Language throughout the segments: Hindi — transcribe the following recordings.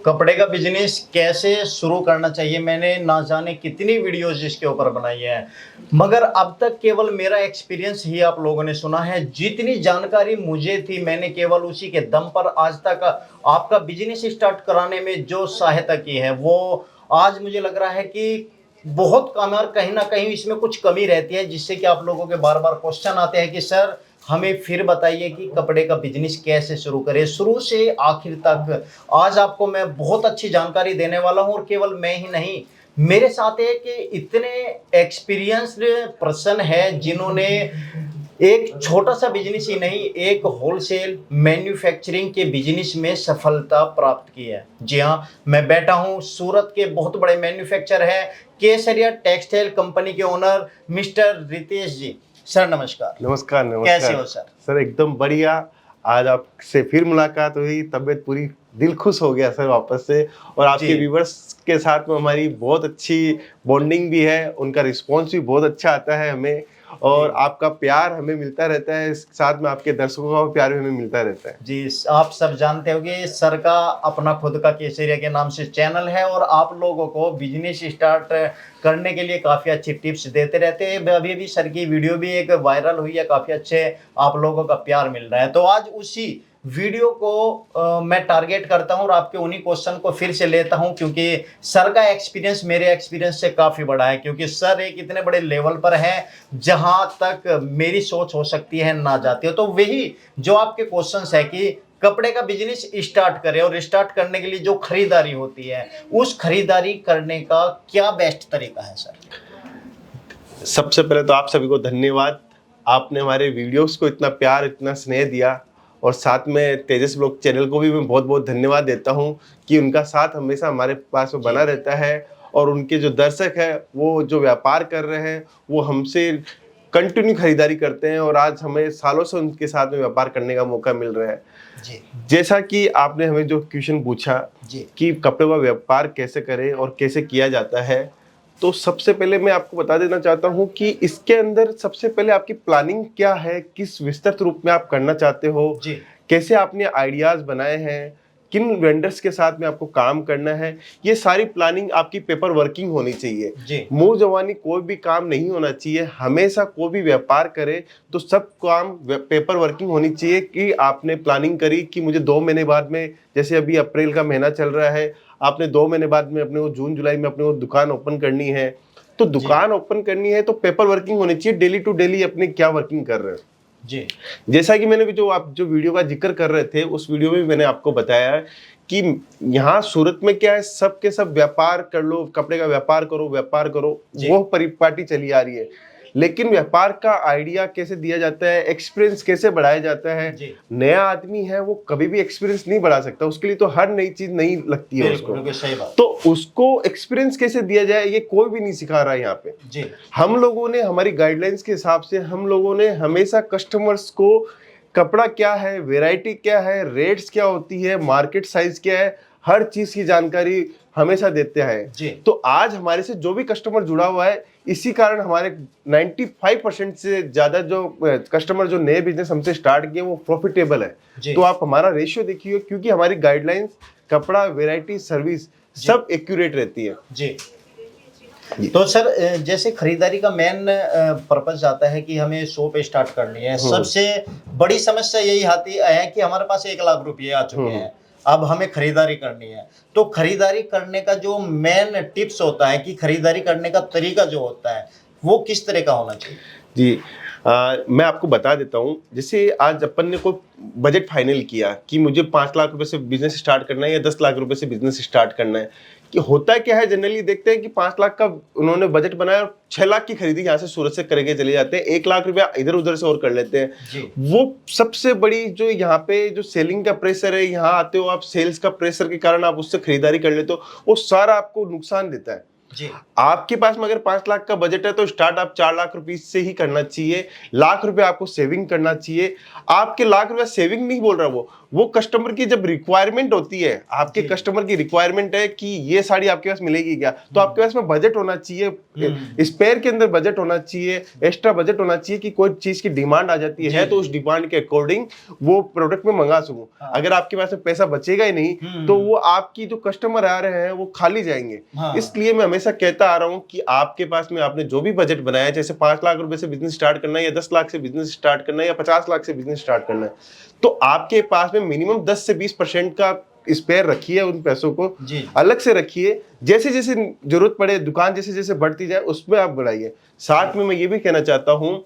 कपड़े का बिजनेस कैसे शुरू करना चाहिए, मैंने ना जाने कितनी वीडियोस इसके ऊपर बनाई है, मगर अब तक केवल मेरा एक्सपीरियंस ही आप लोगों ने सुना है। जितनी जानकारी मुझे थी मैंने केवल उसी के दम पर आज तक आपका बिजनेस स्टार्ट कराने में जो सहायता की है, वो आज मुझे लग रहा है कि बहुत कम है और कहीं ना कहीं इसमें कुछ कमी रहती है, जिससे कि आप लोगों के बार बार क्वेश्चन आते हैं कि सर हमें फिर बताइए कि कपड़े का बिजनेस कैसे शुरू करें शुरू से आखिर तक। आज आपको मैं बहुत अच्छी जानकारी देने वाला हूं और केवल मैं ही नहीं, मेरे साथ एक इतने एक्सपीरियंस्ड पर्सन है जिन्होंने एक छोटा सा बिजनेस ही नहीं, एक होलसेल मैन्युफैक्चरिंग के बिजनेस में सफलता प्राप्त की है। जी हाँ, मैं बैठा हूँ सूरत के बहुत बड़े मैन्युफैक्चर है केसरिया टेक्सटाइल कंपनी के ओनर मिस्टर रितेश जी। सर नमस्कार। नमस्कार। कैसे हो सर? सर एकदम बढ़िया। आज आपसे फिर मुलाकात हुई, तबीयत पूरी दिल खुश हो गया सर वापस से। और आपके व्यूवर्स के साथ में हमारी बहुत अच्छी बॉन्डिंग भी है, उनका रिस्पॉन्स भी बहुत अच्छा आता है हमें, और आपका प्यार हमें मिलता रहता है, साथ में आपके दर्शकों का प्यार भी हमें मिलता रहता है। जी, आप सब जानते होंगे सर का अपना खुद का केसरिया के नाम से चैनल है और आप लोगों को बिजनेस स्टार्ट करने के लिए काफ़ी अच्छी टिप्स देते रहते हैं। अभी भी सर की वीडियो भी एक वायरल हुई है, काफ़ी अच्छे आप लोगों का प्यार मिल रहा है। तो आज उसी वीडियो को मैं टारगेट करता हूं और आपके उन्हीं क्वेश्चन को फिर से लेता हूं, क्योंकि सर का एक्सपीरियंस मेरे एक्सपीरियंस से काफ़ी बड़ा है, क्योंकि सर एक इतने बड़े लेवल पर है जहां तक मेरी सोच हो सकती है ना जाती हो। तो वही जो आपके क्वेश्चंस है कि कपड़े का बिजनेस स्टार्ट करें और स्टार्ट करने के लिए जो खरीदारी होती है, उस खरीदारी करने का क्या बेस्ट तरीका है सर? सबसे पहले तो आप सभी को धन्यवाद। आपने हमारे वीडियोस को इतना प्यार, इतना स्नेह दिया, और साथ में तेजस ब्लॉग चैनल को भी मैं बहुत बहुत धन्यवाद देता हूं कि उनका साथ हमेशा हमारे पास में बना रहता है, और उनके जो दर्शक हैं वो जो व्यापार कर रहे हैं वो हमसे कंटिन्यू खरीदारी करते हैं, और आज हमें सालों से उनके साथ में व्यापार करने का मौका मिल रहा है। जी। जैसा कि आपने हमें जो क्वेश्चन पूछा कि कपड़े का व्यापार कैसे करें और कैसे किया जाता है, तो सबसे पहले मैं आपको बता देना चाहता हूं कि इसके अंदर सबसे पहले आपकी प्लानिंग क्या है, किस विस्तृत रूप में आप करना चाहते हो, कैसे आपने आइडियाज बनाए हैं, किन वेंडर्स के साथ में आपको काम करना है, ये सारी प्लानिंग आपकी पेपर वर्किंग होनी चाहिए। मुंह जवानी कोई भी काम नहीं होना चाहिए। हमेशा कोई भी व्यापार करे तो सब काम पेपर वर्किंग होनी चाहिए कि आपने प्लानिंग करी कि मुझे 2 महीने बाद में, जैसे अभी अप्रैल का महीना चल रहा है, आपने 2 महीने बाद में अपने को जून जुलाई में अपने को दुकान ओपन करनी है, तो दुकान ओपन करनी है तो पेपर वर्किंग होनी चाहिए, डेली टू डेली अपने क्या वर्किंग कर रहे हैं। जी, जैसा कि मैंने भी आप जो वीडियो का जिक्र कर रहे थे, उस वीडियो में मैंने आपको बताया कि यहाँ सूरत में क्या है, सब के सब व्यापार कर लो, कपड़े का व्यापार करो, वो परिपाटी चली आ रही है। लेकिन व्यापार का आइडिया कैसे दिया जाता है, एक्सपीरियंस कैसे बढ़ाया जाता है, नया आदमी है वो कभी भी एक्सपीरियंस नहीं बढ़ा सकता, उसके लिए तो हर नई चीज नई लगती है उसको। सही बात। तो उसको एक्सपीरियंस कैसे दिया जाए ये कोई भी नहीं सिखा रहा है यहाँ पे। जी। हम लोगों ने हमारी गाइडलाइंस के हिसाब से हम लोगों ने हमेशा कस्टमर्स को कपड़ा क्या है, वेराइटी क्या है, रेट्स क्या होती है, मार्केट साइज क्या है, हर चीज की जानकारी हमेशा देते हैं। तो आज हमारे से जो भी कस्टमर जुड़ा हुआ है, इसी कारण हमारे 95% से ज्यादा जो कस्टमर जो नए बिजनेस हमसे स्टार्ट किए वो प्रॉफिटेबल है। तो आप हमारा रेशियो देखिए, क्योंकि हमारी गाइडलाइंस, कपड़ा, वेराइटी, सर्विस सब एक्यूरेट रहती है। जी। तो सर जैसे खरीदारी का मेन पर्पस आता है कि हमें शॉप स्टार्ट करनी है, सबसे बड़ी समस्या यही आती है कि हमारे पास 1 लाख रुपए आ चुके हैं, अब हमें खरीदारी करनी है। तो खरीदारी करने का जो मेन टिप्स होता है कि खरीदारी करने का तरीका जो होता है वो किस तरह का होना चाहिए? जी, मैं आपको बता देता हूँ। जैसे आज अपन ने कोई बजट फाइनल किया कि मुझे 5 लाख रुपए से बिजनेस स्टार्ट करना है या 10 लाख रुपए से बिजनेस स्टार्ट करना है, कि होता क्या है, जनरली देखते हैं कि 5 लाख का उन्होंने बजट बनाया और 6 लाख की खरीदी यहाँ से सूरत से करके चले जाते हैं, 1 लाख रुपया इधर उधर से और कर लेते हैं। वो सबसे बड़ी जो यहाँ पे जो सेलिंग का प्रेशर है, यहाँ आते हो आप, सेल्स का प्रेशर के कारण आप उससे खरीदारी कर लेते हो, वो सारा आपको नुकसान देता है। जी आपके पास में अगर 5 लाख का बजट है तो स्टार्ट आप 4 लाख रुपए से ही करना चाहिए। लाख रुपए आपको सेविंग करना चाहिए। आपके लाख रुपए सेविंग नहीं बोल रहा, वो कस्टमर की जब रिक्वायरमेंट होती है, आपके जी। कस्टमर की रिक्वायरमेंट है कि ये साड़ी आपके पास मिलेगी क्या, तो आपके पास में बजट होना चाहिए, स्पेयर के अंदर बजट होना चाहिए, एक्स्ट्रा बजट होना चाहिए कि कोई चीज की डिमांड आ जाती है तो उस डिमांड के अकॉर्डिंग वो प्रोडक्ट में मंगा सकूं। अगर आपके पास में पैसा बचेगा ही नहीं तो वो आपकी जो कस्टमर आ रहे हैं वो खाली जाएंगे। इसलिए मैं हमेशा कहता आ रहा हूं कि आपके पास में आपने जो भी बजट बनाया है, जैसे 5 लाख रुपए से बिजनेस स्टार्ट करना है या 10 लाख से बिजनेस स्टार्ट करना है या 50 लाख से बिजनेस स्टार्ट करना है, तो आपके पास में मिनिमम 10 से 20% का स्पेयर रखिए, उन पैसों को अलग से रखिए। जैसे जैसे जरूरत पड़े, दुकान जैसे जैसे बढ़ती जाए उसमें आप बढ़ाइए। साथ में मैं ये भी कहना चाहता हूं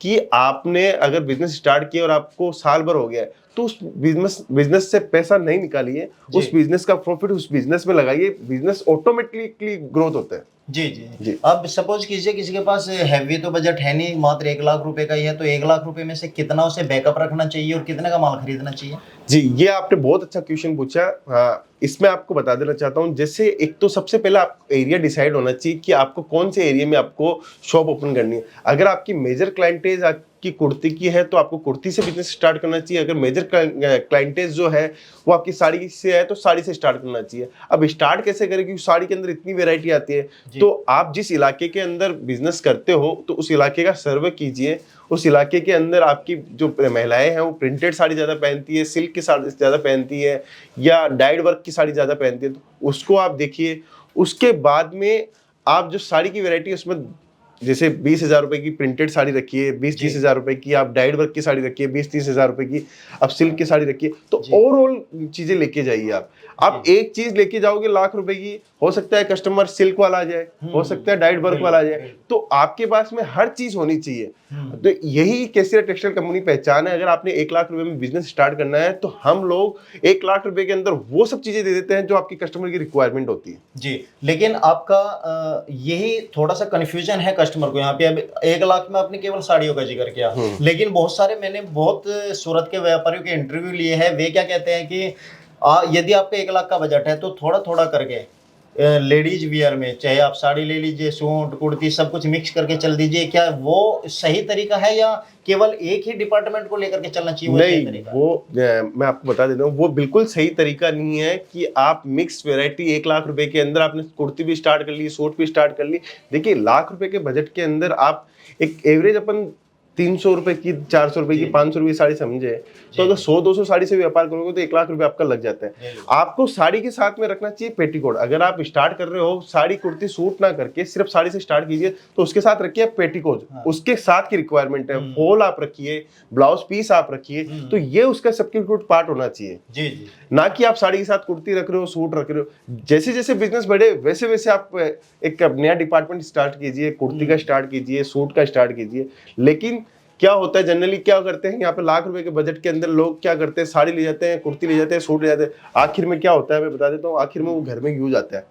कि आपने अगर बिजनेस स्टार्ट किया और आपको साल भर हो गया है तो उस बिजनेस से पैसा नहीं निकालिए, उस बिजनेस का प्रॉफिट उस बिजनेस में लगाइए। बिजनेस ऑटोमेटिकली ग्रोथ होता है। जी। अब सपोज कीजिए किसी के पास हैवी तो बजट है नहीं, मात्र 1 लाख रुपए का ही है, तो 1 लाख रुपए में से कितना उसे बैकअप रखना चाहिए और कितने का माल खरीदना चाहिए? जी, ये आपने बहुत अच्छा क्वेश्चन पूछा। इसमें आपको बता देना चाहता हूँ, जैसे एक तो सबसे पहले आप एरिया डिसाइड होना चाहिए कि आपको कौन से एरिया में आपको शॉप ओपन करनी है। अगर आपकी मेजर क्लाइंटेज आपकी कुर्ती की है तो आपको कुर्ती से बिजनेस स्टार्ट करना चाहिए। अगर मेजर क्लाइंटेज जो है वो आपकी साड़ी से है तो साड़ी से स्टार्ट करना चाहिए। अब स्टार्ट कैसे करें, क्योंकि साड़ी के अंदर इतनी वेरायटी आती है। तो आप जिस इलाके के अंदर बिजनेस करते हो तो उस इलाके का सर्वे कीजिए। उस इलाके के अंदर आपकी जो महिलाएं हैं वो प्रिंटेड साड़ी ज्यादा पहनती है, सिल्क की साड़ी ज्यादा पहनती है या डाइड वर्क की साड़ी ज्यादा पहनती है, तो उसको आप देखिए। उसके बाद में आप जो साड़ी की वैरायटी है उसमें जैसे 20,000 रुपए की प्रिंटेड साड़ी रखिए, 20-30 हजार रुपए की आप डाइड वर्क की साड़ी रखिए, 20-30 हजार रुपए की आप सिल्क की साड़ी रखिए। तो ओवरऑल चीजें लेके जाइए। आप एक चीज लेके जाओगे लाख रुपए की, हो सकता है कस्टमर सिल्क वाला आ जाए, हो सकता है डाइड वर्क वाला आ जाए, तो आपके पास में हर चीज होनी चाहिए। तो यही केसीआर टेक्सटाइल कंपनी पहचान है। अगर आपने 1 लाख रुपए में बिजनेस स्टार्ट करना है तो हम लोग 1 लाख रुपए के अंदर वो सब चीजें दे देते हैं जो आपकी कस्टमर की रिक्वायरमेंट होती है। जी, लेकिन आपका यही थोड़ा सा कंफ्यूजन है कस्टमर को। यहाँ पे अब 1 लाख में आपने केवल साड़ियों का जिक्र किया, लेकिन बहुत सारे मैंने बहुत सूरत के व्यापारियों के इंटरव्यू लिए हैं। वे क्या कहते हैं कि यदि आपका 1 लाख का बजट है तो थोड़ा थोड़ा करके लेडीज वियर में, चाहे आप साड़ी ले लीजिए, सूट कुर्ती सब कुछ मिक्स करके चल दीजिए। क्या वो सही तरीका है या केवल एक ही डिपार्टमेंट को लेकर के चलना चाहिए? नहीं, वो मैं आपको बता देता हूँ, वो बिल्कुल सही तरीका नहीं है कि आप मिक्स वैरायटी 1 लाख रुपए के अंदर आपने कुर्ती भी स्टार्ट कर ली, सूट भी स्टार्ट कर ली। देखिए, लाख रुपए के बजट के अंदर आप एक एवरेज अपन 300 रुपए की, 400 रुपए की, 500 रुपए की साड़ी समझे, तो अगर 100-200 साड़ी से व्यापार करोगे तो 1 लाख रुपए आपका लग जाता है। आपको साड़ी के साथ में रखना चाहिए पेटीकोट। अगर आप स्टार्ट कर रहे हो साड़ी कुर्ती सूट ना करके सिर्फ साड़ी से स्टार्ट कीजिए, तो उसके साथ रखिए आप पेटीकोट। उसके साथ की रिक्वायरमेंट है, फॉल आप रखिए, ब्लाउज पीस आप रखिए, तो ये उसका सब्स्टिट्यूट पार्ट होना चाहिए। ना कि आप साड़ी के साथ कुर्ती रख रहे हो, सूट रख रहे हो। जैसे जैसे बिजनेस बढ़े वैसे वैसे आप एक नया डिपार्टमेंट स्टार्ट कीजिए, कुर्ती का स्टार्ट कीजिए, सूट का स्टार्ट कीजिए। लेकिन क्या होता है, जनरली क्या करते हैं, यहाँ पे लाख रुपए के बजट के अंदर लोग क्या करते हैं, साड़ी ले जाते हैं, कुर्ती ले जाते हैं, सूट ले जाते हैं। आखिर में क्या होता है मैं बता देता हूँ, आखिर में वो घर में यूज आता है।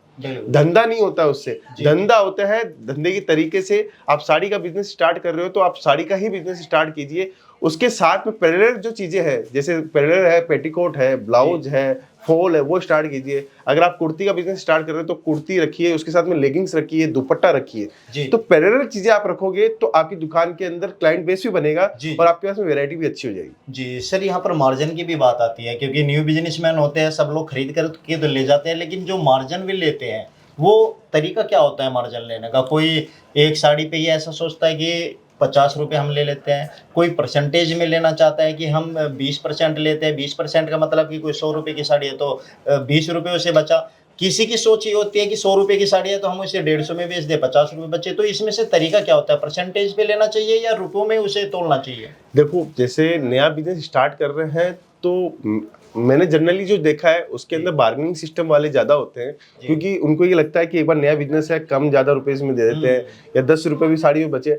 धंधा नहीं होता है उससे, धंधा होता है धंधे की तरीके से। आप साड़ी का बिजनेस स्टार्ट कर रहे हो तो आप साड़ी का ही बिजनेस स्टार्ट कीजिए। उसके साथ में पैरेलल जो चीजें हैं, जैसे पैरेलल है, पेटीकोट है, ब्लाउज है, फॉल है, वो स्टार्ट कीजिए। अगर आप कुर्ती का बिजनेस स्टार्ट कर रहे हो तो कुर्ती रखिए, उसके साथ में लेगिंग्स रखिए, दुपट्टा रखिए। तो पैरेलल चीजें आप रखोगे तो आपकी दुकान के अंदर क्लाइंट बेस भी बनेगा और आपके पास में वैरायटी भी अच्छी हो जाएगी। जी सर, यहाँ पर मार्जिन की भी बात आती है, क्योंकि न्यू बिजनेसमैन होते हैं, सब लोग खरीद कर के तो ले जाते हैं, लेकिन जो मार्जिन भी लेते हैं वो तरीका क्या होता है मार्जिन लेने का? कोई एक साड़ी पे ही ऐसा सोचता है कि 50 रुपये हम ले लेते हैं, कोई परसेंटेज में लेना चाहता है कि हम 20% लेते हैं। 20% का मतलब कि कोई 100 रुपये की साड़ी है तो 20 रुपये उसे बचा। किसी की सोच ये होती है कि 100 रुपये की साड़ी है तो हम उसे 150 में बेच दें, 50 रुपये बचे। तो इसमें से तरीका क्या होता है, परसेंटेज पे लेना चाहिए या रुपयों में उसे तोलना चाहिए? देखो, जैसे नया बिजनेस स्टार्ट कर रहे हैं तो मैंने जनरली जो देखा है उसके अंदर बार्गेनिंग सिस्टम वाले ज्यादा होते हैं, क्योंकि उनको ये लगता है कि एक बार नया बिजनेस है, कम ज्यादा रुपए में दे देते हैं या 10 रुपए भी साड़ी में बचे।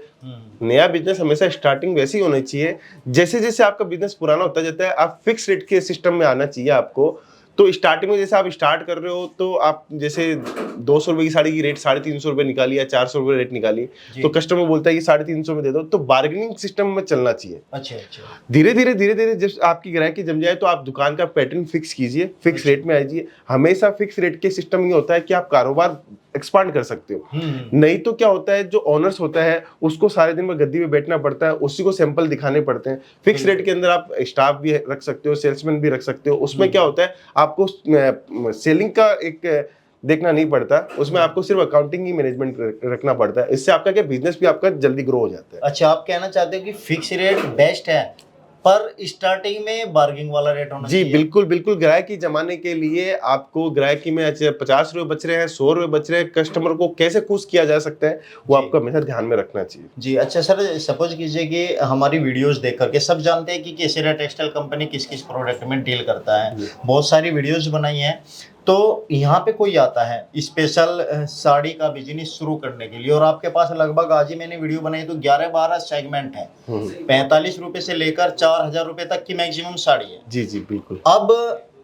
नया बिजनेस हमेशा स्टार्टिंग वैसी होनी चाहिए, जैसे जैसे आपका बिजनेस पुराना होता जाता है आप फिक्स रेट के सिस्टम में आना चाहिए आपको। तो स्टार्टिंग में जैसे आप स्टार्ट कर रहे हो तो आप जैसे 200 रुपए की साड़ी की रेट 350 रुपए निकाली या 400 रुपए रेट निकाली, जी। तो कस्टमर बोलता है कि 350 में दे दो, तो बार्गेनिंग सिस्टम में चलना चाहिए। अच्छा अच्छा। धीरे धीरे जब आपकी ग्राहकी जम जाए तो आप दुकान का पैटर्न फिक्स कीजिए, फिक्स रेट में आइए। हमेशा फिक्स रेट के सिस्टम ये होता है कि आप कारोबार एक्सपांड कर सकते हो। नहीं तो क्या होता है, जो ऑनर्स होता है उसको सारे दिन में गद्दी में बैठना पड़ता है, उसी को सैंपल दिखाने पड़ते हैं। फिक्स रेट के अंदर आप स्टाफ भी रख सकते हो, सेल्समैन भी रख सकते हो। उसमें क्या होता है, आपको सेलिंग का एक देखना नहीं पड़ता, उसमें आपको सिर्फ अकाउंटिंग ही मैनेजमेंट रखना पड़ता है। इससे आपका क्या बिजनेस भी आपका जल्दी ग्रो हो जाता है। अच्छा, आप कहना चाहते हो कि फिक्स रेट बेस्ट है, पर स्टार्टिंग में बार्गेनिंग वाला रेट होना जी चाहिए। बिल्कुल बिल्कुल। ग्राहकी जमाने के लिए आपको ग्राहकी में 50 रुपए बच रहे हैं, 100 रुपए बच रहे हैं, कस्टमर को कैसे खुश किया जा सकता है वो जी। आपको हमेशा ध्यान में रखना चाहिए। जी अच्छा सर, सपोज कीजिए कि हमारी वीडियोस देख करके सब जानते हैं कि केसरिया टेक्सटाइल कंपनी किस किस प्रोडक्ट में डील करता है, बहुत सारी वीडियोस बनाई हैं। तो यहाँ पे कोई आता है स्पेशल साड़ी का बिजनेस शुरू करने के लिए, और आपके पास लगभग आज ही मैंने वीडियो बनाई तो 11-12 सेगमेंट है, 45 रुपए से लेकर 4000 रुपए तक की मैक्सिमम साड़ी है। जी जी बिल्कुल। अब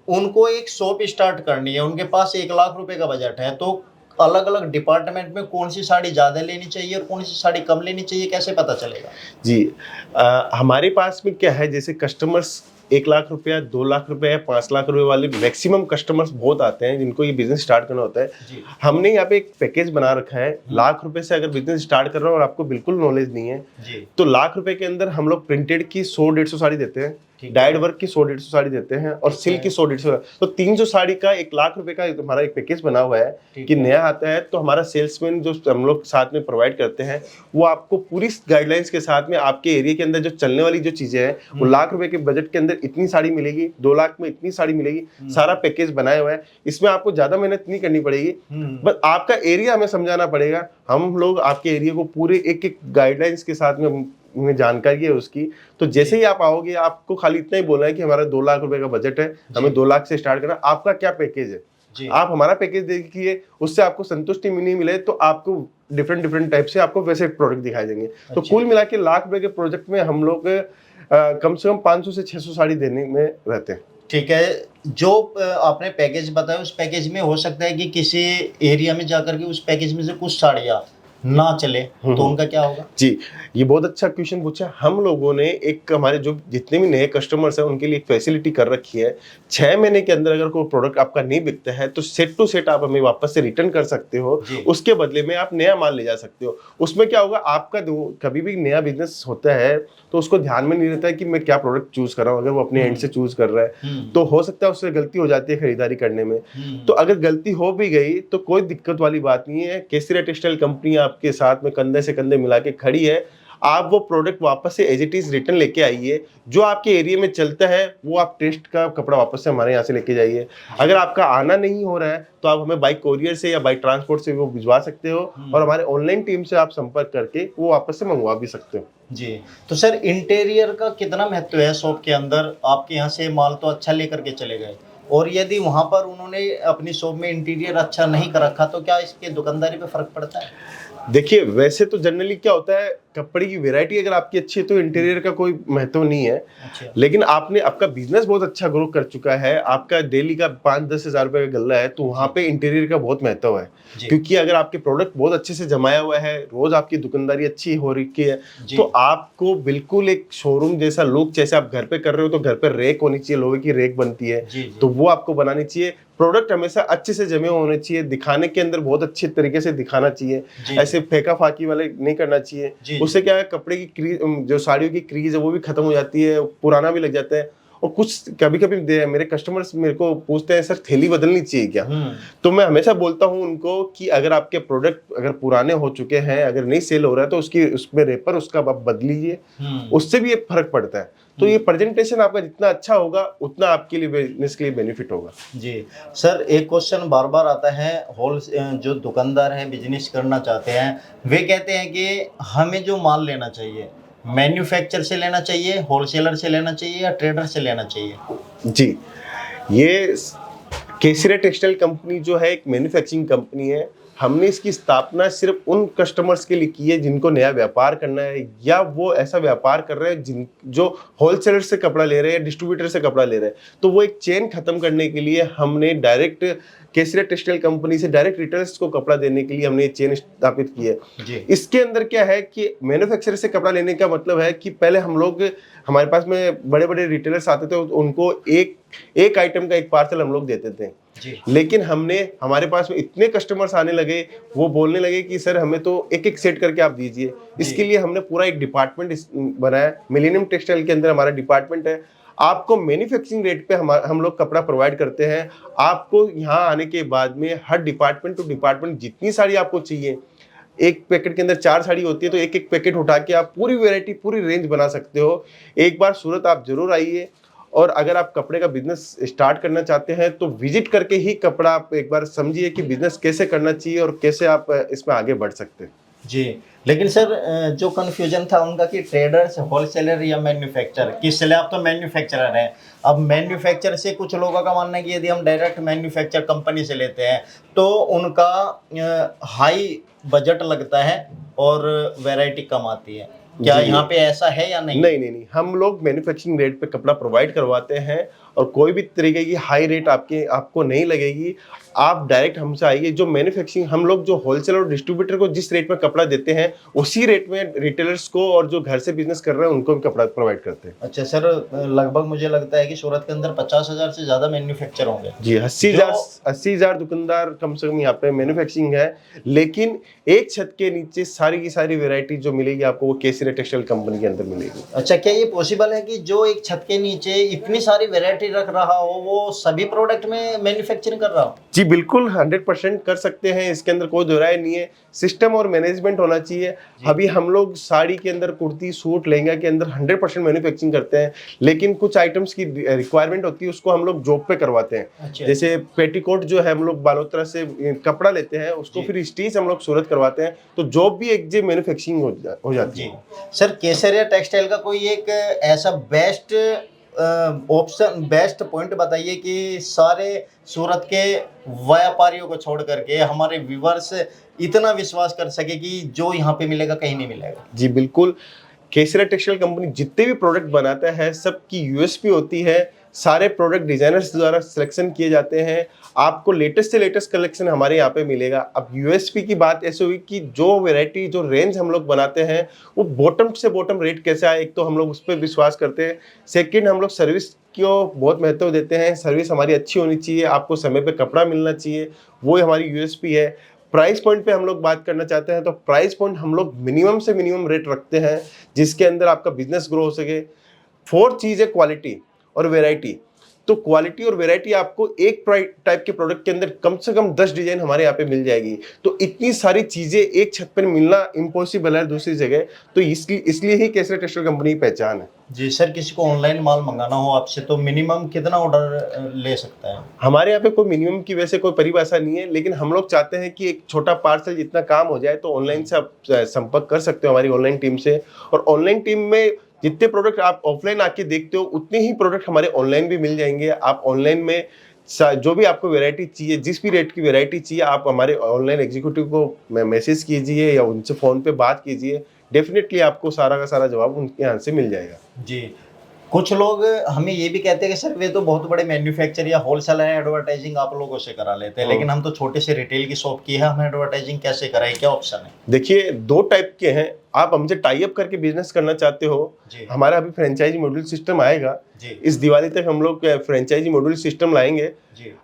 उनको एक शॉप स्टार्ट करनी है, उनके पास 1 लाख रुपए का बजट है, तो अलग अलग डिपार्टमेंट में कौन सी साड़ी ज़्यादा लेनी चाहिए और कौन सी साड़ी कम लेनी चाहिए, कैसे पता चलेगा? जी हमारे पास में क्या है, जैसे कस्टमर्स 1 लाख रुपया, 2 लाख रुपया, 5 लाख रुपए वाले मैक्सिमम कस्टमर्स बहुत आते हैं जिनको ये बिजनेस स्टार्ट करना होता है। जी। हमने यहाँ पे एक पैकेज बना रखा है। लाख रुपए से अगर बिजनेस स्टार्ट कर रहे हो और आपको बिल्कुल नॉलेज नहीं है, जी। तो लाख रुपए के अंदर हम लोग प्रिंटेड की 100-150 साड़ी देते हैं, ठीक है। डाइड वर्क की 100-150 साड़ी देते हैं और सिल्क की 100-150। तो 300 साड़ी का 1 लाख रुपए का हमारा एक पैकेज बना हुआ है ठीक कि है। नया आता है तो हमारा सेल्समैन जो हम लोग साथ में प्रोवाइड करते हैं वो आपको पूरी गाइडलाइंस के साथ में आपके एरिया के अंदर जो चलने वाली जो चीजें हैं वो लाख रुपए के बजट के अंदर इतनी साड़ी मिलेगी, 2 लाख में इतनी साड़ी मिलेगी, सारा पैकेज बनाया हुआ है। इसमें आपको ज्यादा मेहनत नहीं करनी पड़ेगी, बस आपका एरिया हमें समझाना पड़ेगा। हम लोग आपके एरिया को पूरे एक एक गाइडलाइंस के साथ में जानकारी है उसकी। तो जैसे ही आप आओगे आपको खाली इतना ही बोलना है कि हमारा 2 लाख रुपए का बजट है, हमें 2 लाख से स्टार्ट करना, आपका क्या पैकेज है। जी। आप हमारा पैकेज देखिए, उससे आपको संतुष्टि नहीं मिले तो आपको डिफरेंट टाइप से आपको वैसे प्रोडक्ट दिखाई देंगे। तो कुल मिला के लाख रुपए के प्रोजेक्ट में हम लोग कम से कम 500 से 600 साड़ी देने में रहते हैं। ठीक है, जो आपने पैकेज बताया उस पैकेज में हो सकता है कि किसी एरिया में जाकर के उस पैकेज में से कुछ साड़ियाँ ना चले, तो उनका क्या होगा? जी, ये बहुत अच्छा क्वेश्चन पूछा। हम लोगों ने एक हमारे जो जितने भी नए कस्टमर्स हैं उनके लिए एक फैसिलिटी कर रखी है। 6 महीने के अंदर अगर कोई प्रोडक्ट आपका नहीं बिकता है तो सेट टू सेट आप हमें वापस से रिटर्न कर सकते हो, उसके बदले में आप नया माल ले जा सकते हो। उसमें क्या होगा, आपका कभी भी नया बिजनेस होता है तो उसको ध्यान में नहीं रहता है कि मैं क्या प्रोडक्ट चूज कर रहा हूँ। अगर वो अपने एंड से चूज कर रहा है तो हो सकता है उससे गलती हो जाती है खरीदारी करने में। तो अगर गलती हो भी गई तो कोई दिक्कत वाली बात नहीं है। केसरिया टेक्सटाइल कंपनी आपके साथ में कंधे से कंधे मिला के खड़ी है। आप वो प्रोडक्ट वापस से एज इट इज रिटर्न लेके आइए, जो आपके एरिया में चलता है वो आप टेस्ट का कपड़ा वापस से हमारे यहाँ से लेके जाइए। अगर आपका आना नहीं हो रहा है तो आप हमें बाई कोरियर से या बाई ट्रांसपोर्ट से वो भिजवा सकते हो और हमारे ऑनलाइन टीम से आप संपर्क करके वो वापस से मंगवा भी सकते हो। जी, तो सर इंटीरियर का कितना महत्व है शॉप के अंदर? आपके यहाँ से माल तो अच्छा लेकर के चले गए, और यदि वहाँ पर उन्होंने अपनी शॉप में इंटीरियर अच्छा नहीं कर रखा तो क्या इसके दुकानदारी पे फर्क पड़ता है? देखिए, वैसे तो जनरली क्या होता है, कपड़े की वैरायटी अगर आपकी अच्छी है तो इंटीरियर का कोई महत्व नहीं है। अच्छा। लेकिन आपने आपका बिजनेस बहुत अच्छा ग्रो कर चुका है, आपका डेली का 5-10 हज़ार रुपए का गल्ला है, तो वहाँ पे इंटीरियर का बहुत महत्व है। क्योंकि अगर आपके प्रोडक्ट बहुत अच्छे से जमाया हुआ है, रोज आपकी दुकानदारी अच्छी हो रही है, तो आपको बिल्कुल एक शोरूम जैसा लुक, जैसे आप घर पे कर रहे हो तो घर पे रैक होनी चाहिए, लोहे की रैक बनती है, तो वो आपको बनानी चाहिए। प्रोडक्ट हमेशा अच्छे से जमे होने चाहिए, दिखाने के अंदर बहुत अच्छे तरीके से दिखाना चाहिए, ऐसे फेंका फाकी वाले नहीं करना चाहिए। उससे क्या है, कपड़े की क्रीज, जो साड़ियों की क्रीज है वो भी खत्म हो जाती है, पुराना भी लग जाता है। और कुछ कभी कभी मेरे कस्टमर्स मेरे को पूछते हैं, सर थैली बदलनी चाहिए क्या? तो मैं हमेशा बोलता हूँ उनको कि अगर आपके प्रोडक्ट अगर पुराने हो चुके हैं, अगर नहीं सेल हो रहा है तो उसमें रेपर उसका आप बदल लीजिए, उससे भी एक फर्क पड़ता है। तो ये प्रेजेंटेशन आपका जितना अच्छा होगा उतना आपके लिए बिजनेस के लिए बेनिफिट होगा। जी सर, एक क्वेश्चन बार बार आता है, जो दुकानदार है बिजनेस करना चाहते हैं वे कहते हैं कि हमें जो माल लेना चाहिए मैन्युफैक्चर से लेना चाहिए, होलसेलर से लेना चाहिए या ट्रेडर से लेना चाहिए? जी, ये केसरिया टेक्सटाइल कंपनी जो है एक मैन्युफैक्चरिंग कंपनी है। हमने इसकी स्थापना सिर्फ उन कस्टमर्स के लिए की है जिनको नया व्यापार करना है, या वो ऐसा व्यापार कर रहे हैं जो होलसेलर से कपड़ा ले रहे हैं, डिस्ट्रीब्यूटर से कपड़ा ले रहे हैं। तो वो एक चेन खत्म करने के लिए हमने डायरेक्ट केसरिया टेक्सटाइल कंपनी से डायरेक्ट रिटेलर्स को कपड़ा देने के लिए हमने ये चेन स्थापित की है। जी। इसके अंदर क्या है कि मैन्युफैक्चरर से कपड़ा लेने का मतलब है कि पहले हम लोग, हमारे पास में बड़े बड़े रिटेलर्स आते थे, उनको एक आइटम का एक पार्सल हम लोग देते थे। जी। लेकिन हमारे पास में इतने कस्टमर्स आने लगे, वो बोलने लगे कि सर हमें तो एक एक सेट करके आप दीजिए। इसके लिए हमने पूरा एक डिपार्टमेंट बनाया। मिलेनियम टेक्सटाइल के अंदर हमारा डिपार्टमेंट है। आपको मैन्युफैक्चरिंग रेट पे हम लोग कपड़ा प्रोवाइड करते हैं। आपको यहाँ आने के बाद में हर डिपार्टमेंट टू डिपार्टमेंट जितनी साड़ी आपको चाहिए, एक पैकेट के अंदर 4 साड़ी होती है, तो एक एक पैकेट उठा के आप पूरी वैरायटी, पूरी रेंज बना सकते हो। एक बार सूरत आप जरूर आइए, और अगर आप कपड़े का बिजनेस स्टार्ट करना चाहते हैं तो विजिट करके ही कपड़ा आप एक बार समझिए कि बिजनेस कैसे करना चाहिए और कैसे आप इसमें आगे बढ़ सकते हैं। जी। लेकिन सर, जो कन्फ्यूजन था उनका कि ट्रेडर्स, होलसेलर या मैन्युफैक्चर, किस लिए आप तो मैन्युफैक्चरर हैं। अब मैन्युफैक्चर से कुछ लोगों का मानना है कि यदि हम डायरेक्ट मैन्युफैक्चर कंपनी से लेते हैं तो उनका हाई बजट लगता है और वैरायटी कम आती है। क्या यहाँ पे ऐसा है या नहीं? नहीं, हम लोग मैन्युफैक्चरिंग रेट पे कपड़ा प्रोवाइड करवाते हैं, और कोई भी तरीके की हाई रेट आपको नहीं लगेगी। आप डायरेक्ट हमसे आइए। जो मैन्युफैक्चरिंग, हम लोग जो होलसेलर और डिस्ट्रीब्यूटर को जिस रेट में कपड़ा देते हैं, उसी रेट में रिटेलर्स को और जो घर से बिजनेस कर रहे हैं उनको भी कपड़ा प्रोवाइड करते हैं। अच्छा सर, लगभग मुझे लगता है कि सूरत के अंदर 50,000 से ज़्यादा मैन्युफैक्चर होंगे। जी, 80,000 दुकानदार कम से कम यहाँ पे मैन्युफैक्चरिंग है। लेकिन एक छत के नीचे सारी की सारी वैरायटी जो मिलेगी आपको, वो केसरिया टेक्सटाइल कंपनी के अंदर मिलेगी। अच्छा, क्या ये पॉसिबल है कि जो एक छत के नीचे इतनी सारी वैरायटी रख रहा हो, वो सभी प्रोडक्ट में मैन्युफैक्चरिंग कर रहा हो? जी बिल्कुल, 100% कर सकते हैं। इसके अंदर कोई दो राय नहीं है। सिस्टम और मैनेजमेंट होना चाहिए। अभी हम लोग साड़ी के अंदर, कुर्ती, सूट, लहंगा के अंदर 100% मैन्युफैक्चरिंग करते हैं, लेकिन कुछ आइटम्स की रिक्वायरमेंट होती है, उसको हम लोग जॉब पे करवाते हैं। अच्छा। जैसे पेटीकोट जो है, हम लोग बालोतरा से कपड़ा लेते हैं, उसको फिर स्टिच हम लोग सूरत करवाते हैं, तो जॉब भी एक मैन्युफैक्चरिंग हो जाती है। सर, केसरिया टेक्सटाइल का कोई एक ऐसा बेस्ट ऑप्शन, बेस्ट पॉइंट बताइए कि सारे सूरत के व्यापारियों को छोड़ करके हमारे व्यूवर्स इतना विश्वास कर सके कि जो यहाँ पे मिलेगा कहीं नहीं मिलेगा। जी बिल्कुल, केसरिया टेक्सटाइल कंपनी जितने भी प्रोडक्ट बनाता है, सबकी यूएसपी होती है। सारे प्रोडक्ट डिजाइनर्स द्वारा सिलेक्शन किए जाते हैं। आपको लेटेस्ट से लेटेस्ट कलेक्शन हमारे यहाँ पे मिलेगा। अब यूएसपी की बात ऐसे हुई कि जो वैरायटी, जो रेंज हम लोग बनाते हैं, वो बॉटम से बॉटम रेट कैसे आए, एक तो हम लोग उस पर विश्वास करते हैं। सेकंड, हम लोग सर्विस को बहुत महत्व देते हैं। सर्विस हमारी अच्छी होनी चाहिए, आपको समय पे कपड़ा मिलना चाहिए, वो हमारी यूएसपी है। प्राइस पॉइंट पे हम लोग बात करना चाहते हैं, तो प्राइस पॉइंट हम लोग मिनिमम से मिनिमम रेट रखते हैं, जिसके अंदर आपका बिजनेस ग्रो हो सके। 4 चीज़ है, क्वालिटी और वैरायटी। तो क्वालिटी और वैरायटी आपको एक टाइप के प्रोडक्ट के अंदर कम से कम 10 डिजाइन हमारे यहाँ पे मिल जाएगी। तो इतनी सारी चीजें एक छत पर मिलना इम्पॉसिबल है दूसरी जगह। तो इसलिए ही केसरिया टेक्सटाइल कंपनी की पहचान है। जी सर, किसी को ऑनलाइन माल मंगाना हो आपसे तो मिनिमम कितना ऑर्डर ले सकता है? हमारे यहाँ पे कोई मिनिमम की वैसे कोई परिभाषा नहीं है, लेकिन हम लोग चाहते हैं कि एक छोटा पार्सल जितना काम हो जाए, तो ऑनलाइन से आप संपर्क कर सकते हो हमारी ऑनलाइन टीम से। और ऑनलाइन टीम में जितने प्रोडक्ट आप ऑफलाइन आके देखते हो, उतने ही प्रोडक्ट हमारे ऑनलाइन भी मिल जाएंगे। आप ऑनलाइन में जो भी आपको वैरायटी चाहिए, जिस भी रेट की वैरायटी चाहिए, आप हमारे ऑनलाइन एग्जीक्यूटिव को मैसेज कीजिए या उनसे फ़ोन पे बात कीजिए। डेफिनेटली आपको सारा का सारा जवाब उनके यहाँ से मिल जाएगा। जी। कुछ लोग हमें ये भी कहते हैं कि सर वे तो बहुत बड़े मैन्युफैक्चर या होलसेलर है, एडवर्टाइजिंग आप लोगों से करा लेते हैं, लेकिन हम तो छोटे से रिटेल की शॉप की है, हम एडवर्टाइजिंग कैसे कराएं, क्या ऑप्शन है? देखिए, 2 टाइप के हैं। आप हमसे टाई अप करके बिजनेस करना चाहते हो, हमारा अभी फ्रेंचाइजी मॉड्यूल सिस्टम आएगा। इस दिवाली तक हम लोग फ्रेंचाइजी मॉड्यूल सिस्टम लाएंगे।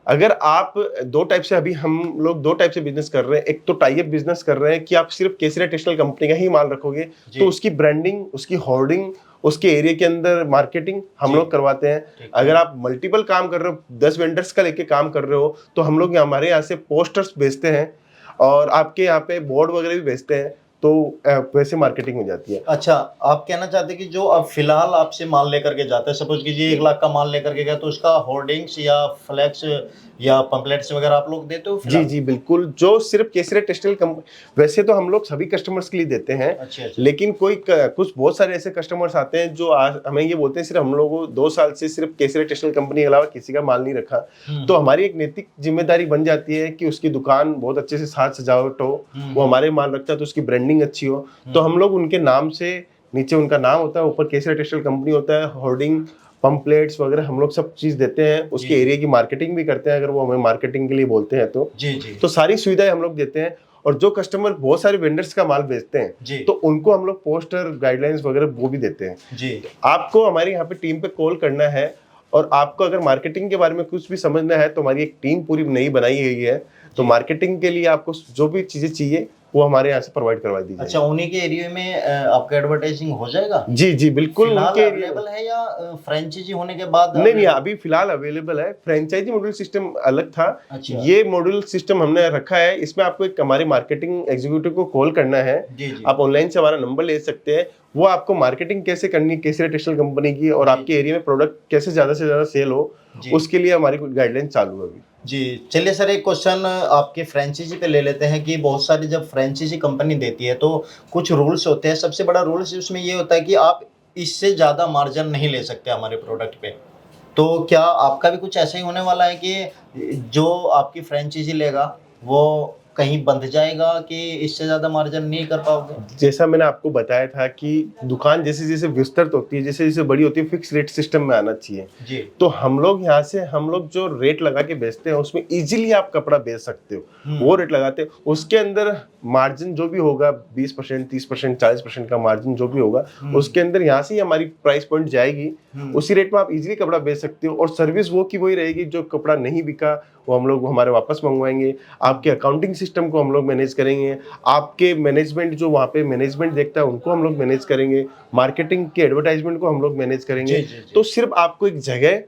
अगर आप 2 टाइप से, अभी हम लोग 2 टाइप से बिजनेस कर रहे हैं। एक तो टाई अप बिजनेस कर रहे हैं कि आप सिर्फ केसरिया टेक्सटाइल कंपनी का ही माल रखोगे, तो उसकी ब्रांडिंग, उसकी होर्डिंग, उसके एरिया के अंदर मार्केटिंग हम लोग करवाते हैं। अगर आप मल्टीपल काम कर रहे हो, 10 वेंडर्स का लेके काम कर रहे हो, तो हम लोग हमारे यहाँ से पोस्टर्स भेजते हैं और आपके यहाँ पे बोर्ड वगैरह भी भेजते हैं। तो वैसे मार्केटिंग हो जाती है। अच्छा, आप कहना चाहते हैं कि जो अब फिलहाल आपसे माल लेकर के जाते हैं, सपोज कीजिए 1 लाख का माल लेकर के गया, तो उसका होर्डिंग्स या फ्लैक्स या पंपलेट्स वगैरह आप लोग देते हो जी फिलहाल? जी बिल्कुल, जो सिर्फ केसरिया टेक्सटाइल वैसे तो हम लोग सभी कस्टमर्स के लिए देते हैं, अच्छा अच्छा। लेकिन कुछ बहुत सारे ऐसे कस्टमर्स आते हैं जो आज हमें ये बोलते हैं सिर्फ हम लोगों 2 साल से सिर्फ केसरिया टेक्सटाइल कंपनी के अलावा किसी का माल नहीं रखा। तो हमारी एक नैतिक जिम्मेदारी बन जाती है कि उसकी दुकान बहुत अच्छे से साज सजावट हो, वो हमारे माल रखता है तो उसकी ब्रांडिंग अच्छी हो, तो हम लोग उनके नाम से, नीचे उनका नाम होता है, ऊपर केसरिया टेक्सटाइल कंपनी होता है, होर्डिंग पंपलेट्स वगैरह हम लोग सब चीज देते हैं, उसके एरिया की मार्केटिंग भी करते हैं अगर वो हमें मार्केटिंग के लिए बोलते हैं तो। जी जी। तो सारी सुविधाएं हम लोग देते हैं। और जो कस्टमर बहुत सारे वेंडर्स का माल बेचते जी। हैं तो उनको हम लोग पोस्टर गाइडलाइंस वगैरह वो भी देते हैं। जी। आपको हमारे यहाँ पे टीम पे कॉल करना है, और आपको अगर मार्केटिंग के बारे में कुछ भी समझना है तो हमारी एक टीम पूरी नई बनाई गई है, तो मार्केटिंग के लिए आपको जो भी चीजें चाहिए वो हमारे यहाँ से प्रोवाइड करवा दी जाएगी। अच्छा, उन्हीं के एरिया में आपका एडवर्टाइजिंग हो जाएगा? जी जी बिल्कुल, फिलहाल उनके एरिया अवेलेबल है या फ्रेंचाइजी होने के बाद? नहीं, अभी फिलहाल अवेलेबल है। फ्रेंचाइजी मॉड्यूल सिस्टम अलग था, अच्छा। ये मॉड्यूल सिस्टम हमने रखा है। इसमें आपको एक हमारे मार्केटिंग एग्जीक्यूटिव को कॉल करना है, जी जी। आप ऑनलाइन से हमारा नंबर ले सकते हैं, वो आपको मार्केटिंग कैसे करनी है केसरिया टेक्सटाइल कंपनी की, और आपके एरिया में प्रोडक्ट कैसे ज्यादा से ज्यादा सेल हो, उसके लिए हमारी कुछ गाइडलाइन चालू है अभी। जी चलिए सर, एक क्वेश्चन आपके फ्रेंचाइजी पे ले लेते हैं कि बहुत सारी जब फ्रेंचाइजी कंपनी देती है तो कुछ रूल्स होते हैं। सबसे बड़ा रूल्स उसमें ये होता है कि आप इससे ज़्यादा मार्जिन नहीं ले सकते हमारे प्रोडक्ट पे। तो क्या आपका भी कुछ ऐसा ही होने वाला है कि जो आपकी फ्रेंचाइजी लेगा वो कहीं बंध जाएगा कि इससे ज़्यादा मार्जिन नहीं कर पाओगे? जैसा मैंने आपको बताया था कि दुकान जैसे जैसे विस्तृत होती है, जैसे जैसे बड़ी होती है, फिक्स रेट सिस्टम में आना चाहिए। जी। तो हम लोग यहाँ से हम लोग जो रेट लगा के बेचते हैं उसमें इजीली आप कपड़ा बेच सकते हो, वो रेट लगाते हैं। उसके अंदर मार्जिन जो भी होगा 20%, 30%, 40% का मार्जिन जो भी होगा, उसके अंदर यहाँ से ही हमारी प्राइस पॉइंट जाएगी। उसी रेट में आप इजीली कपड़ा बेच सकते हो, और सर्विस वो की वही रहेगी। जो कपड़ा नहीं बिका वो हम लोग हमारे वापस मंगवाएंगे, आपके अकाउंटिंग सिस्टम को हम लोग मैनेज करेंगे, आपके मैनेजमेंट जो वहाँ पे मैनेजमेंट देखता है उनको हम लोग मैनेज करेंगे, मार्केटिंग के एडवर्टाइजमेंट को हम लोग मैनेज करेंगे। तो सिर्फ आपको एक जगह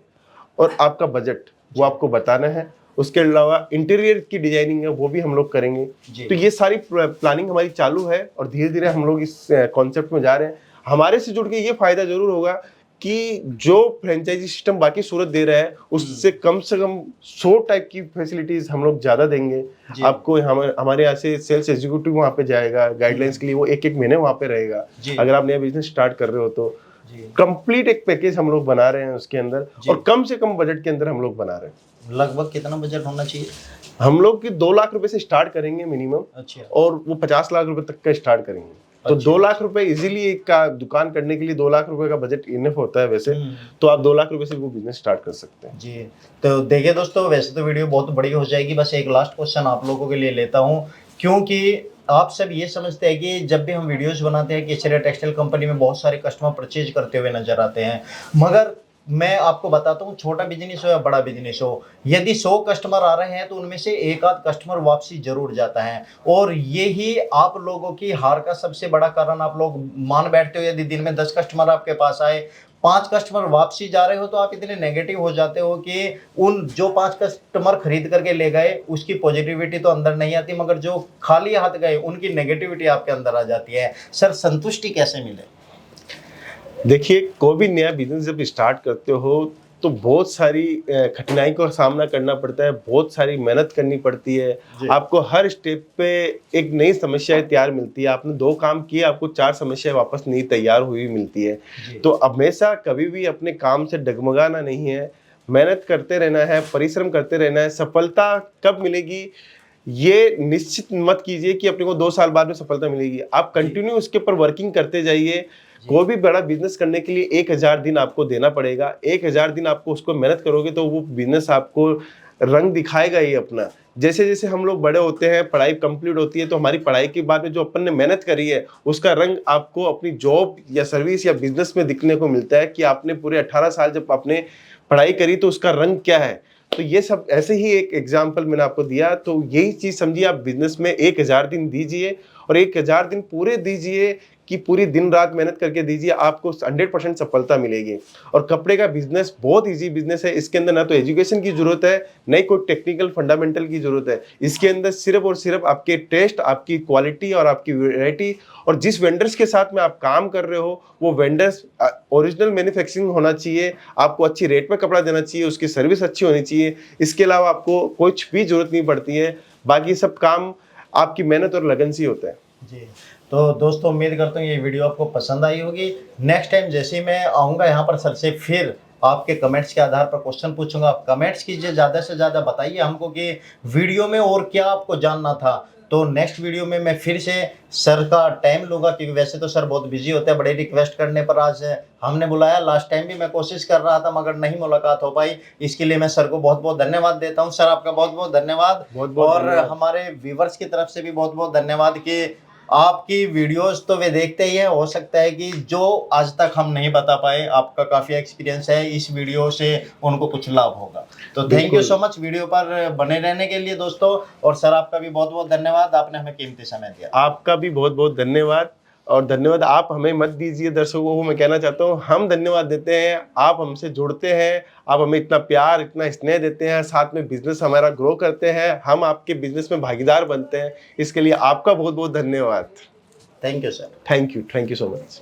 और आपका बजट वो आपको बताना है। उसके अलावा इंटीरियर की डिजाइनिंग है वो भी हम लोग करेंगे। तो ये सारी प्लानिंग हमारी चालू है, और धीरे धीरे हम लोग इस कॉन्सेप्ट में जा रहे हैं। हमारे से जुड़ के ये फायदा जरूर होगा कि जो फ्रेंचाइजी सिस्टम बाकी सूरत दे रहा है उससे कम से कम 100 टाइप की फैसिलिटीज हम लोग ज्यादा देंगे आपको। हमारे यहाँ से सेल्स एग्जीक्यूटिव वहाँ पे जाएगा गाइडलाइंस के लिए, वो एक महीने वहाँ पे रहेगा। अगर आप नया बिजनेस स्टार्ट कर रहे हो तो कंप्लीट एक पैकेज हम लोग बना रहे हैं उसके अंदर, और कम से कम बजट के अंदर हम लोग बना रहे हैं। लगभग कितना बजट होना चाहिए? हम लोग की 2 लाख रुपए से स्टार्ट करेंगे मिनिमम। अच्छा। और वो 50 लाख रुपए तक का स्टार्ट करेंगे। तो 2 लाख रुपए इजीली एक का दुकान करने के लिए 2 लाख रुपए का बजट इनफ होता है वैसे। तो आप 2 लाख रुपए से वो बिजनेस स्टार्ट कर सकते हैं। जी। तो देखिए दोस्तों, वैसे तो वीडियो बहुत बड़ी हो जाएगी, बस एक लास्ट क्वेश्चन आप लोगों के लिए लेता हूँ, क्योंकि आप सब ये समझते हैं कि जब भी हम वीडियोस बनाते हैं केसरिया टेक्सटाइल कंपनी में बहुत सारे कस्टमर परचेज करते हुए नजर आते हैं, मगर मैं आपको बताता हूँ, छोटा बिजनेस हो या बड़ा बिजनेस हो, यदि 100 कस्टमर आ रहे हैं तो उनमें से एक आध कस्टमर वापसी जरूर जाता है। और यही आप लोगों की हार का सबसे बड़ा कारण आप लोग मान बैठते हो। यदि दिन में 10 कस्टमर आपके पास आए, 5 कस्टमर वापसी जा रहे हो, तो आप इतने नेगेटिव हो जाते हो कि उन जो 5 कस्टमर खरीद करके ले गए उसकी पॉजिटिविटी तो अंदर नहीं आती, मगर जो खाली हाथ गए उनकी नेगेटिविटी आपके अंदर आ जाती है। सर, संतुष्टि कैसे मिले? देखिए, कोई भी नया बिजनेस जब स्टार्ट करते हो तो बहुत सारी कठिनाई का सामना करना पड़ता है, बहुत सारी मेहनत करनी पड़ती है। आपको हर स्टेप पे एक नई समस्या तैयार मिलती है। आपने 2 काम किए, आपको 4 समस्याएं वापस नई तैयार हुई मिलती है। तो हमेशा कभी भी अपने काम से डगमगाना नहीं है, मेहनत करते रहना है, परिश्रम करते रहना है। सफलता कब मिलेगी ये निश्चित मत कीजिए कि अपने को 2 साल बाद में सफलता मिलेगी। आप कंटिन्यू उसके ऊपर वर्किंग करते जाइए। कोई भी बड़ा बिजनेस करने के लिए 1000 दिन आपको देना पड़ेगा। 1000 दिन आपको उसको मेहनत करोगे तो वो बिजनेस आपको रंग दिखाएगा ही अपना। जैसे जैसे हम लोग बड़े होते हैं, पढ़ाई कंप्लीट होती है, तो हमारी पढ़ाई के बाद में जो अपन ने मेहनत करी है उसका रंग आपको अपनी जॉब या सर्विस या बिजनेस में दिखने को मिलता है कि आपने पूरे 18 साल जब आपने पढ़ाई करी तो उसका रंग क्या है। तो ये सब ऐसे ही एक एग्जाम्पल मैंने आपको दिया। तो यही चीज समझिए, आप बिजनेस में 1000 दिन दीजिए और 1000 दिन पूरे दीजिए कि पूरी दिन रात मेहनत करके दीजिए, आपको 100% सफलता मिलेगी। और कपड़े का बिजनेस बहुत इजी बिजनेस है। इसके अंदर ना तो एजुकेशन की जरूरत है, नहीं कोई टेक्निकल फंडामेंटल की जरूरत है। इसके अंदर सिर्फ और सिर्फ आपके टेस्ट, आपकी क्वालिटी और आपकी वैरायटी, और जिस वेंडर्स के साथ में आप काम कर रहे हो वो वेंडर्स ओरिजिनल मैन्युफैक्चरिंग होना चाहिए, आपको अच्छी रेट में कपड़ा देना चाहिए, उसकी सर्विस अच्छी होनी चाहिए। इसके अलावा आपको कुछ भी जरूरत नहीं पड़ती है, बाकी सब काम आपकी मेहनत और लगन से ही होता है। जी, तो दोस्तों उम्मीद करता हूँ ये वीडियो आपको पसंद आई होगी। नेक्स्ट टाइम जैसे ही मैं आऊँगा यहाँ पर सर से, फिर आपके कमेंट्स के आधार पर क्वेश्चन पूछूंगा। आप कमेंट्स कीजिए, ज़्यादा से ज़्यादा बताइए हमको कि वीडियो में और क्या आपको जानना था। तो नेक्स्ट वीडियो में मैं फिर से सर का टाइम लूँगा, क्योंकि वैसे तो सर बहुत बिजी होते हैं। बड़े रिक्वेस्ट करने पर आज हमने बुलाया। लास्ट टाइम भी मैं कोशिश कर रहा था मगर नहीं मुलाकात हो पाई। इसके लिए मैं सर को बहुत बहुत धन्यवाद देता हूँ। सर आपका बहुत बहुत धन्यवाद। बहुत-बहुत और धन्यवाद। हमारे व्यूवर्स की तरफ से भी बहुत बहुत धन्यवाद कि आपकी वीडियोस तो वे देखते ही हैं। हो सकता है कि जो आज तक हम नहीं बता पाए, आपका काफ़ी एक्सपीरियंस है, इस वीडियो से उनको कुछ लाभ होगा। तो थैंक यू बिल्कुल। सो मच वीडियो पर बने रहने के लिए दोस्तों। और सर आपका भी बहुत बहुत धन्यवाद, आपने हमें कीमती समय दिया। आपका भी बहुत बहुत धन्यवाद। और धन्यवाद आप हमें मत दीजिए, दर्शकों को मैं कहना चाहता हूँ, हम धन्यवाद देते हैं। आप हमसे जुड़ते हैं, आप हमें इतना प्यार, इतना स्नेह देते हैं, साथ में बिजनेस हमारा ग्रो करते हैं, हम आपके बिजनेस में भागीदार बनते हैं। इसके लिए आपका बहुत बहुत धन्यवाद। Thank you sir. Thank you so much.